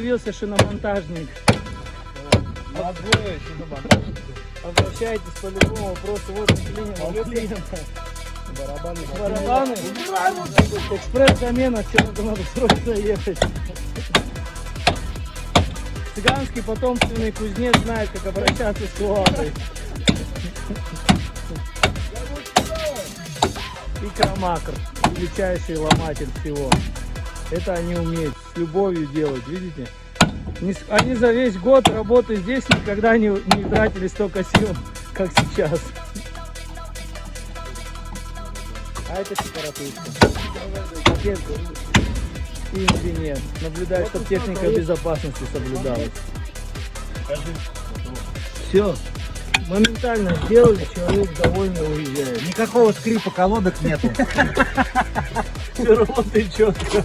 появился шиномонтажник. Обращайтесь по любому вопросу. Вот клиента. Барабаны. Экспресс-замена. Что надо срочно ехать. Цыганский потомственный кузнец знает, как обращаться с лавой. И Кромакр, величайший ломатель всего. Это они умеют с любовью делать, видите? Они за весь год работы здесь никогда не тратили столько сил, как сейчас. А это сепаратушка. И инженер. Наблюдаю, чтобы техника безопасности соблюдалась. Все. Моментально сделали, человек довольно уезжает. Никакого скрипа колодок нету. Все работает четко.